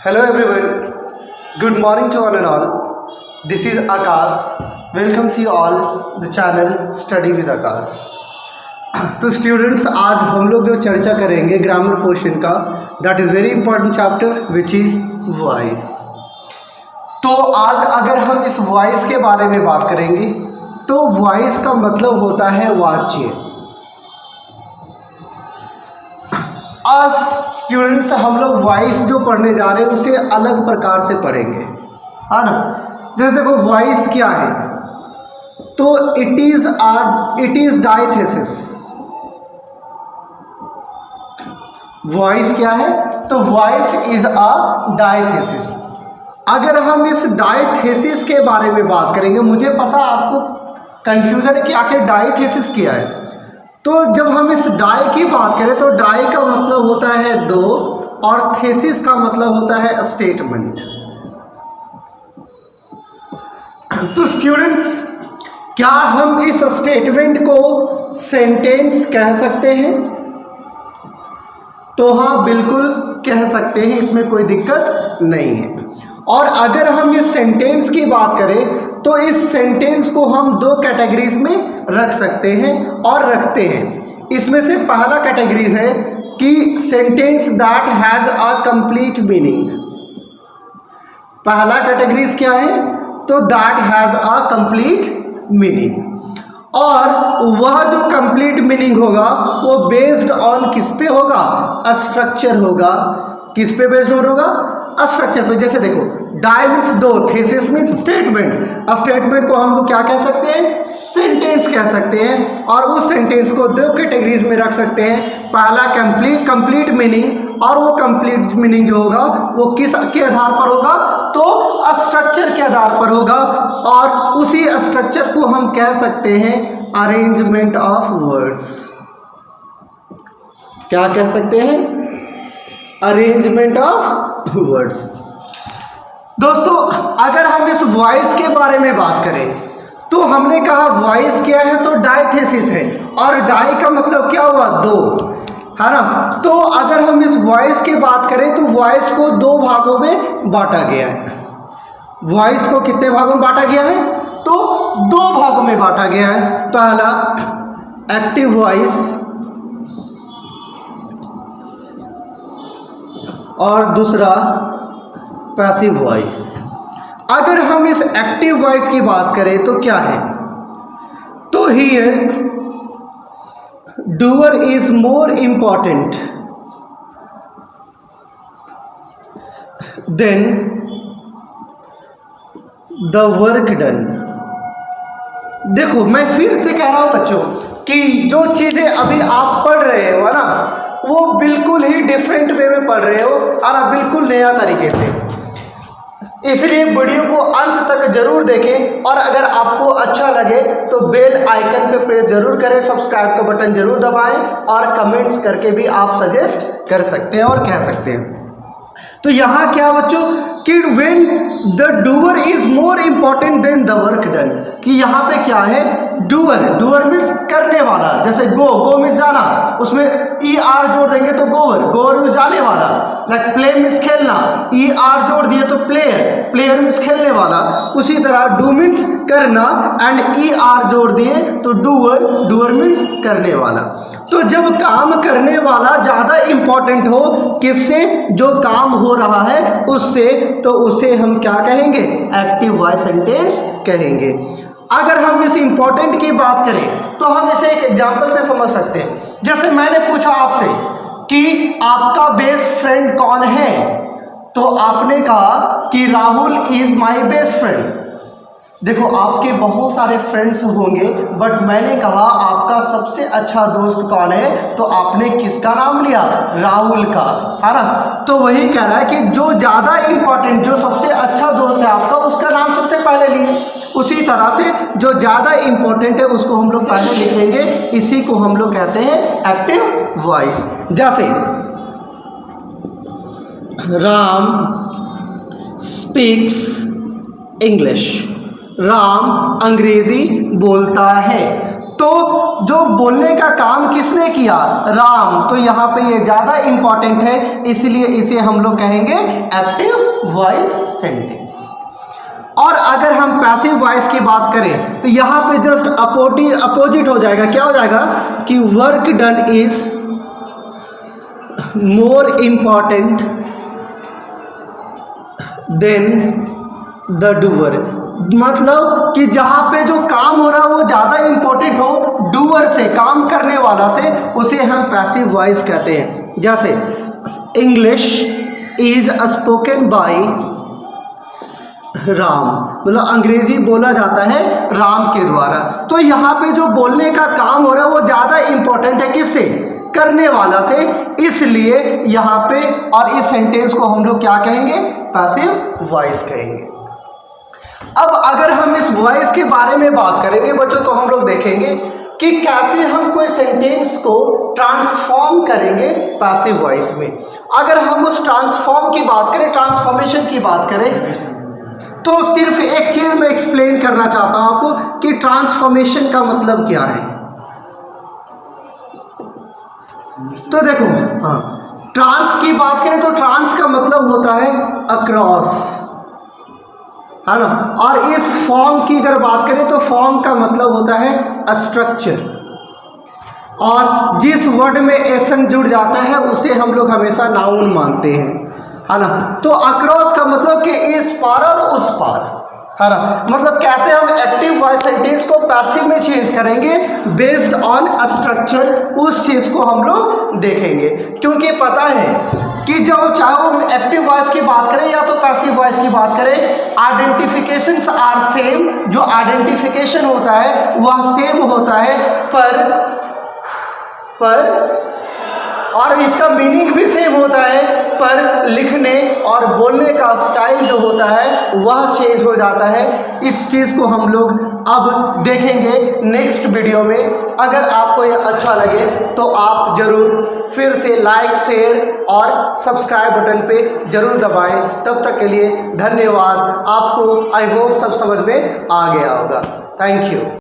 Hello everyone. Good morning to one and all. This is Akash. Welcome to you all the channel Study with Akash. तो students आज हम लोग जो चर्चा करेंगे ग्रामर पोर्शन का that is very important chapter which is voice. तो आज अगर हम इस वॉइस के बारे में बात करेंगे तो वॉइस का मतलब होता है वाच्य। आज स्टूडेंट्स हम लोग वॉइस जो पढ़ने जा रहे हैं उसे अलग प्रकार से पढ़ेंगे, है ना। जैसे देखो वॉइस क्या है, तो इट इज डायथेसिस। वॉइस क्या है, तो वॉइस इज अ डायथेसिस। अगर हम इस डायथेसिस के बारे में बात करेंगे, मुझे पता आपको कंफ्यूजन है कि आखिर डायथेसिस क्या है। तो जब हम इस डाई की बात करें तो डाई का मतलब होता है दो और थेसिस का मतलब होता है स्टेटमेंट। तो स्टूडेंट्स क्या हम इस स्टेटमेंट को सेंटेंस कह सकते हैं? तो हाँ बिल्कुल कह सकते हैं, इसमें कोई दिक्कत नहीं है। और अगर हम इस सेंटेंस की बात करें तो इस सेंटेंस को हम दो कैटेगरीज में रख सकते हैं और रखते हैं। इसमें से पहला कैटेगरीज है कि sentence that has a complete meaning. पहला कैटेगरीज क्या है, तो that has a complete meaning. और वह जो कंप्लीट मीनिंग होगा वो बेस्ड ऑन किस पे होगा, स्ट्रक्चर होगा। किस पे बेस्ड होगा, स्ट्रक्चर पे। जैसे देखो डाई मीन्स दो, थेसिस मीन्स स्टेटमेंट। स्टेटमेंट को हम लोग क्या कह सकते हैं, सेंटेंस कह सकते हैं। और उस सेंटेंस को दो कैटेगरीज में रख सकते हैं। पहला कंप्लीट मीनिंग, और वो कंप्लीट मीनिंग जो होगा वो किस के आधार पर होगा, तो स्ट्रक्चर के आधार पर होगा। और उसी स्ट्रक्चर को हम कह सकते हैं अरेंजमेंट ऑफ वर्ड्स। क्या कह सकते हैं, अरेंजमेंट ऑफ वर्ड्स। दोस्तों अगर हम इस वॉइस के बारे में बात करें तो हमने कहा वॉइस क्या है, तो डायथेसिस है। और डाई का मतलब क्या हुआ, दो, है ना। तो अगर हम इस वॉइस की बात करें तो वॉइस को दो भागों में बांटा गया है। वॉइस को कितने भागों में बांटा गया है, तो दो भागों में बांटा गया है। पहला एक्टिव वॉइस और दूसरा पैसिव वॉइस। अगर हम इस एक्टिव वॉइस की बात करें तो क्या है, तो here doer is more important than the work done. देखो मैं फिर से कह रहा हूं बच्चों कि जो चीजें अभी आप पढ़ रहे हो ना, वो बिल्कुल ही डिफरेंट वे में पढ़ रहे हो और बिल्कुल नया तरीके से। इसलिए वीडियो को अंत तक जरूर देखें। और अगर आपको अच्छा लगे तो बेल आइकन पे प्रेस जरूर करें, सब्सक्राइब का बटन जरूर दबाएं और कमेंट्स करके भी आप सजेस्ट कर सकते हैं और कह सकते हैं। तो यहाँ क्या बच्चों कि when the doer is more important than the work done, कि यहाँ पे क्या है, डूअर मीन्स करने वाला। जैसे गो मीन्स जाना, उसमें ई आर जोड़ देंगे तो गोवर मीन्स जाने वाला। लाइक प्ले मीन्स खेलना, ई आर जोड़ दिए तो प्लेयर मीन्स खेलने वाला। उसी तरह डू मीन्स करना एंड ई आर जोड़ दिए तो डूअर मीन्स करने वाला। तो जब काम करने वाला ज्यादा इंपॉर्टेंट हो किससे, जो काम हो रहा है उससे, तो उसे हम क्या कहेंगे, एक्टिव वॉइस सेंटेंस कहेंगे। अगर हम इस इंपॉर्टेंट की बात करें तो हम इसे एक एग्जांपल से समझ सकते हैं। जैसे मैंने पूछा आपसे कि आपका बेस्ट फ्रेंड कौन है, तो आपने कहा कि Rahul is my best friend. देखो आपके बहुत सारे फ्रेंड्स होंगे बट मैंने कहा आपका सबसे अच्छा दोस्त कौन है, तो आपने किसका नाम लिया, राहुल का, है ना। तो वही कह रहा है कि जो ज्यादा इंपॉर्टेंट, जो सबसे अच्छा दोस्त है आपका, उसका नाम सबसे पहले लिए। उसी तरह से जो ज्यादा इंपॉर्टेंट है उसको हम लोग पहले लिखेंगे। इसी को हम लोग कहते हैं एक्टिव वॉइस। जैसे राम स्पीक्स इंग्लिश, राम अंग्रेजी बोलता है। तो जो बोलने का काम किसने किया? राम। तो यहाँ पे ये ज़्यादा इंपॉर्टेंट है, इसलिए इसे हम लोग कहेंगे एक्टिव वॉइस सेंटेंस। और अगर हम पैसिव वॉइस की बात करें तो यहाँ पे जस्ट अपोजिट हो जाएगा। क्या हो जाएगा कि work done is more important than the doer. मतलब कि जहाँ पे जो काम हो रहा है वो ज़्यादा इंपॉर्टेंट हो डूअर से, काम करने वाला से, उसे हम पैसिव वॉइस कहते हैं। जैसे English is spoken by Ram, मतलब अंग्रेजी बोला जाता है राम के द्वारा। तो यहाँ पे जो बोलने का काम हो रहा है वो ज़्यादा इंपॉर्टेंट है किससे? करने वाला से, इसलिए यहाँ पे और इस सेंटेंस को हम लोग क्या कहेंगे? पैसिव वॉइस कहेंगे। अब अगर हम इस वॉइस के बारे में बात करेंगे बच्चों तो हम लोग देखेंगे कि कैसे हम कोई सेंटेंस को ट्रांसफॉर्म करेंगे पैसिव वॉइस में। अगर हम उस ट्रांसफॉर्म की बात करें, ट्रांसफॉर्मेशन की बात करें, तो सिर्फ एक चीज मैं एक्सप्लेन करना चाहता हूं आपको कि ट्रांसफॉर्मेशन का मतलब क्या है। तो देखो, हाँ, ट्रांस की बात करें तो ट्रांस का मतलब होता है अक्रॉस, है ना। और इस फॉर्म की अगर बात करें तो फॉर्म का मतलब होता है स्ट्रक्चर। और जिस वर्ड में एसन जुड़ जाता है उसे हम लोग हमेशा नाउन मानते हैं, है ना। तो अक्रॉस का मतलब कि इस पार और उस पार, है ना। मतलब कैसे हम एक्टिव वॉइस सेंटेंस को पैसिव में चेंज करेंगे बेस्ड ऑन स्ट्रक्चर, उस चीज को हम लोग देखेंगे। क्योंकि पता है कि जब चाहे वो एक्टिव वॉइस की बात करें या तो पैसिव वॉइस की बात करें, आइडेंटिफिकेशंस आर सेम। जो आइडेंटिफिकेशन होता है वह सेम होता है, पर और इसका मीनिंग भी सेम होता है, पर लिखने और बोलने का स्टाइल जो होता है वह चेंज हो जाता है। इस चीज़ को हम लोग अब देखेंगे नेक्स्ट वीडियो में। अगर आपको यह अच्छा लगे तो आप ज़रूर फिर से लाइक, शेयर और सब्सक्राइब बटन पे ज़रूर दबाएं। तब तक के लिए धन्यवाद। आपको आई होप सब समझ में आ गया होगा। Thank you.